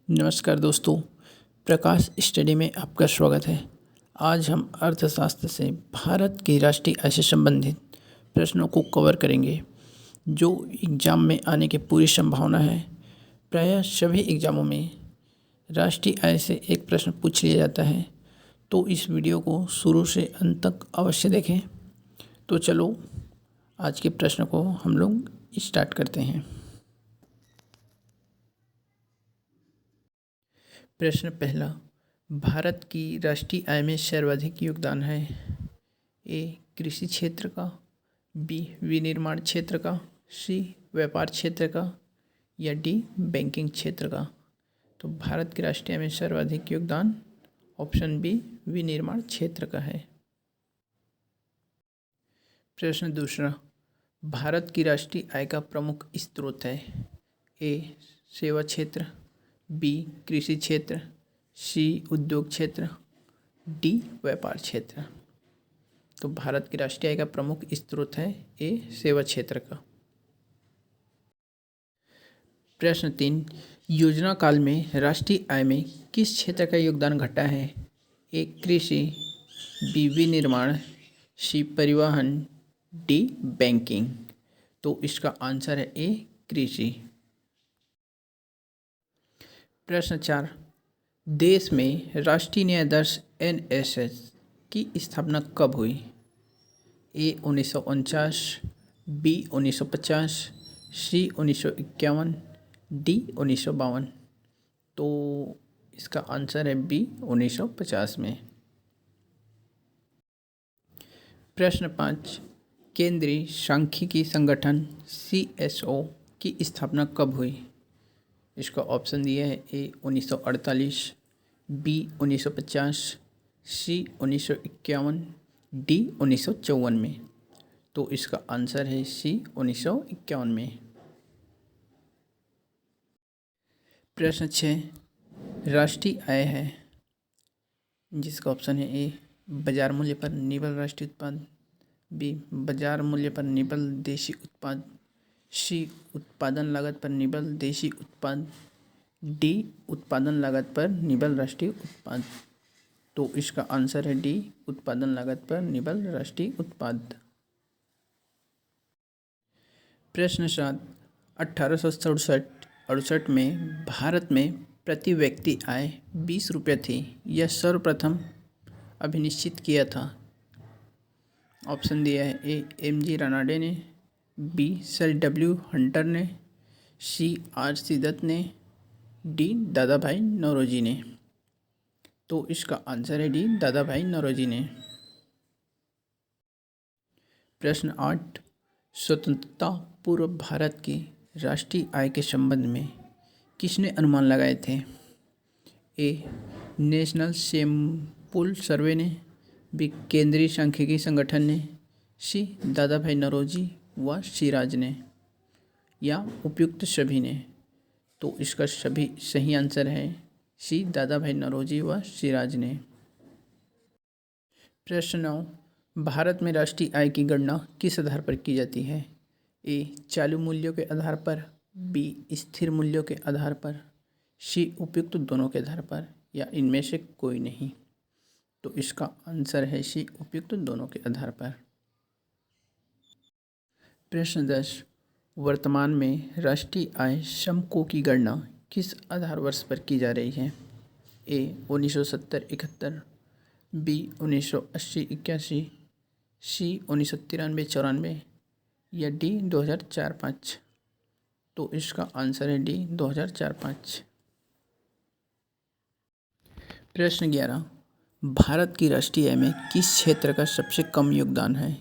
नमस्कार दोस्तों, प्रकाश स्टडी में आपका स्वागत है। आज हम अर्थशास्त्र से भारत की राष्ट्रीय आय से संबंधित प्रश्नों को कवर करेंगे जो एग्ज़ाम में आने की पूरी संभावना है। प्रायः सभी एग्ज़ामों में राष्ट्रीय आय से एक प्रश्न पूछ लिया जाता है, तो इस वीडियो को शुरू से अंत तक अवश्य देखें। तो चलो आज के प्रश्न को हम लोग स्टार्ट करते हैं। प्रश्न पहला, भारत की राष्ट्रीय आय में सर्वाधिक योगदान है? ए कृषि क्षेत्र का, बी विनिर्माण क्षेत्र का, सी व्यापार क्षेत्र का या डी बैंकिंग क्षेत्र का। तो भारत की राष्ट्रीय आय में सर्वाधिक योगदान ऑप्शन बी विनिर्माण क्षेत्र का है। प्रश्न दूसरा, भारत की राष्ट्रीय आय का प्रमुख स्रोत है? ए सेवा क्षेत्र, बी कृषि क्षेत्र, सी उद्योग क्षेत्र, डी व्यापार क्षेत्र। तो भारत की राष्ट्रीय आय का प्रमुख स्रोत है ए सेवा क्षेत्र का। प्रश्न 3, योजना काल में राष्ट्रीय आय में किस क्षेत्र का योगदान घटा है? ए कृषि, बी विनिर्माण, सी परिवहन, डी बैंकिंग। तो इसका आंसर है ए कृषि। प्रश्न 4, देश में राष्ट्रीय न्यायाधीश NSS की स्थापना कब हुई? ए 1949, बी 1950, सी 1951, डी 1952। तो इसका आंसर है बी 1950 में। प्रश्न 5, केंद्रीय सांख्यिकी संगठन CSO की स्थापना कब हुई? इसका ऑप्शन दिया है ए 1948, बी 1950, सी 1951, डी 1954 में। तो इसका आंसर है सी 1951 में। प्रश्न 6, राष्ट्रीय आय है जिसका ऑप्शन है ए बाजार मूल्य पर निवल राष्ट्रीय उत्पाद, बी बाजार मूल्य पर निवल देशी उत्पाद, सी उत्पादन लागत पर निवल देशी उत्पाद, डी उत्पादन लागत पर निवल राष्ट्रीय उत्पाद। तो इसका आंसर है डी उत्पादन लागत पर निवल राष्ट्रीय उत्पाद। प्रश्न 7, 1867-68 में भारत में प्रति व्यक्ति आय 20 रुपये थी। यह सर्वप्रथम अभिनिश्चित किया था। ऑप्शन दिया है ए MG रानाडे ने, बी सर W हंटर ने, सी RC दत्त ने, डी दादा भाई नौरोजी ने। तो इसका आंसर है डी दादा भाई नौरोजी ने। प्रश्न 8, स्वतंत्रता पूर्व भारत की राष्ट्रीय आय के संबंध में किसने अनुमान लगाए थे? ए नेशनल सैंपल सर्वे ने, बी केंद्रीय सांख्यिकी संगठन ने, सी दादा भाई नौरोजी व सिराज ने, या उपयुक्त सभी ने। तो इसका सभी सही आंसर है सी दादा भाई नौरोजी व सिराज ने। प्रश्न 9, भारत में राष्ट्रीय आय की गणना किस आधार पर की जाती है? ए चालू मूल्यों के आधार पर, बी स्थिर मूल्यों के आधार पर, सी उपयुक्त दोनों के आधार पर, या इनमें से कोई नहीं। तो इसका आंसर है सी उपयुक्त दोनों के आधार पर। प्रश्न 10, वर्तमान में राष्ट्रीय आय समको की गणना किस आधार वर्ष पर की जा रही है? ए 1970-71, बी 1980-81, सी 1993-94 या डी 2004-05। तो इसका आंसर है डी 2004-05। प्रश्न 11, भारत की राष्ट्रीय आय में किस क्षेत्र का सबसे कम योगदान है?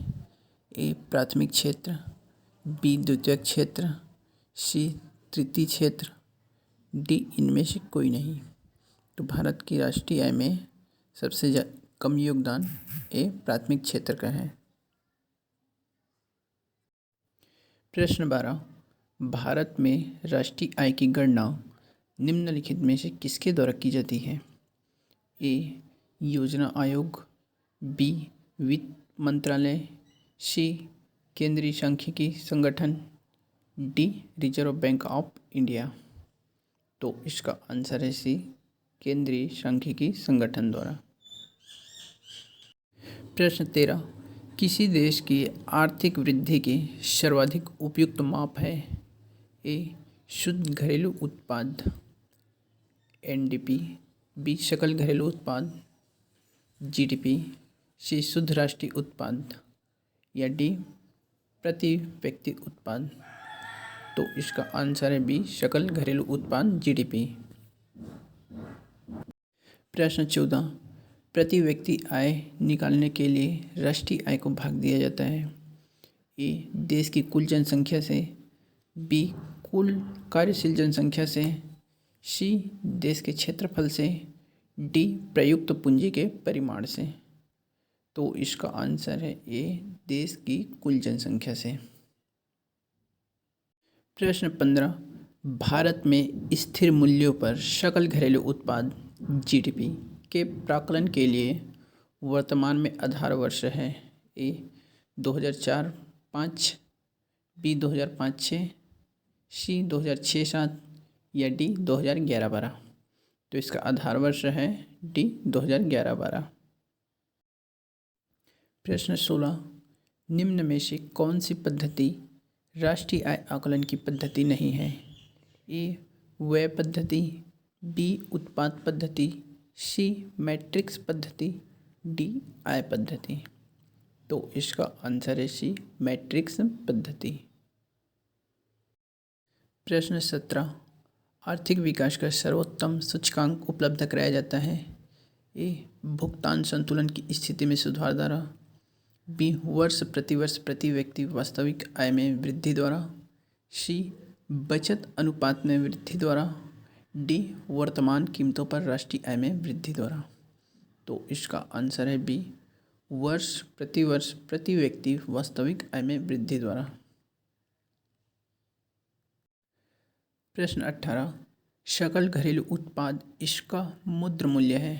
ए प्राथमिक क्षेत्र, बी द्वितीयक क्षेत्र, सी तृतीय क्षेत्र, डी इनमें से कोई नहीं। तो भारत की राष्ट्रीय आय में सबसे कम योगदान ए प्राथमिक क्षेत्र का है। प्रश्न 12, भारत में राष्ट्रीय आय की गणना निम्नलिखित में से किसके द्वारा की जाती है? ए योजना आयोग, बी वित्त मंत्रालय, सी केंद्रीय सांख्यिकी संगठन, D reserve bank of India. तो इसका आंसर है सी, केंद्रीय सांख्यिकी संगठन द्वारा। प्रश्न 13, किसी देश की आर्थिक वृद्धि की सर्वाधिक उपयुक्त माप है? ए, शुद्ध घरेलू उत्पाद एनडीपी, बी, सकल घरेलू उत्पाद जीडीपी, सी, शुद्ध राष्ट्रीय उत्पाद, या डी, प्रति व्यक्ति उत्पाद। तो इसका आंसर है बी, सकल घरेलू उत्पाद जीडीपी। प्रश्न 14, प्रति व्यक्ति आय निकालने के लिए राष्ट्रीय आय को भाग दिया जाता है। ए, देश की कुल जनसंख्या से, बी, कुल कार्यशील जनसंख्या से, सी, देश के क्षेत्रफल से, डी, प्रयुक्त पूंजी के परिमाण से। तो इसका आंसर है ए, देश की कुल जनसंख्या से। प्रश्न 15, भारत में स्थिर मूल्यों पर सकल घरेलू उत्पाद जीडीपी के प्राकलन के लिए वर्तमान में आधार वर्ष है। ए, 2004-05, बी, 2005-06, सी, 2006-07, या डी, 2011-12। तो इसका आधार वर्ष है डी, 2011-12। प्रश्न 16, निम्न में से कौन सी पद्धति राष्ट्रीय आय आकलन की पद्धति नहीं है? ए, व्यय पद्धति, बी, उत्पाद पद्धति, सी, मैट्रिक्स पद्धति, डी, आय पद्धति। तो इसका आंसर है सी, मैट्रिक्स पद्धति। प्रश्न 17, आर्थिक विकास का सर्वोत्तम सूचकांक उपलब्ध कराया जाता है। ए, भुगतान संतुलन की स्थिति में सुधार द्वारा, बी, वर्ष प्रति व्यक्ति वास्तविक आय में वृद्धि द्वारा, सी, बचत अनुपात में वृद्धि द्वारा, डी, वर्तमान कीमतों पर राष्ट्रीय आय में वृद्धि द्वारा। तो इसका आंसर है बी, वर्ष प्रति व्यक्ति वास्तविक आय में वृद्धि द्वारा। प्रश्न 18, सकल घरेलू उत्पाद इसका मुद्र मूल्य है।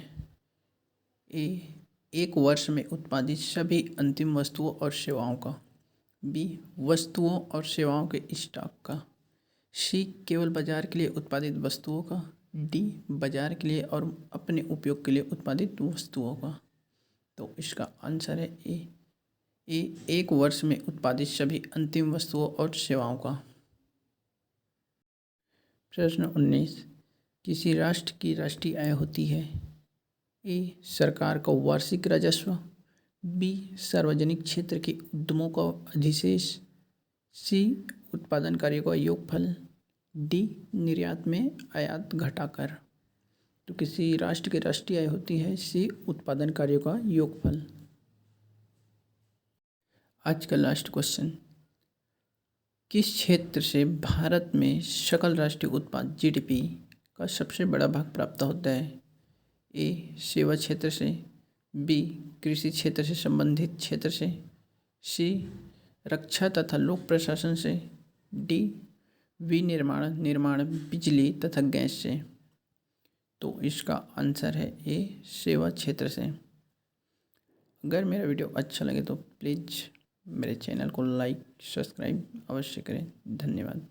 ए, एक वर्ष में उत्पादित सभी अंतिम वस्तुओं और सेवाओं का, बी, वस्तुओं और सेवाओं के स्टॉक का, सी, केवल बाजार के लिए उत्पादित वस्तुओं का, डी, बाजार के लिए और अपने उपयोग के लिए उत्पादित वस्तुओं का। तो इसका आंसर है ए, एक वर्ष में उत्पादित सभी अंतिम वस्तुओं और सेवाओं का। प्रश्न 19, किसी राष्ट्र की राष्ट्रीय आय होती है? ए, सरकार का वार्षिक राजस्व, बी, सार्वजनिक क्षेत्र के उद्यमों का अधिशेष, सी, उत्पादन कार्यों का योगफल, डी, निर्यात में आयात घटाकर। तो किसी राष्ट्र की राष्ट्रीय आय होती है सी, उत्पादन कार्यों का योगफल। आज का लास्ट क्वेश्चन, किस क्षेत्र से भारत में सकल राष्ट्रीय उत्पाद जीडीपी का सबसे बड़ा भाग प्राप्त होता है? ए, सेवा क्षेत्र से, बी, कृषि क्षेत्र से संबंधित क्षेत्र से, सी, रक्षा तथा लोक प्रशासन से, डी, विनिर्माण बिजली तथा गैस से। तो इसका आंसर है ए, सेवा क्षेत्र से। अगर मेरा वीडियो अच्छा लगे तो प्लीज़ मेरे चैनल को लाइक सब्सक्राइब अवश्य करें। धन्यवाद।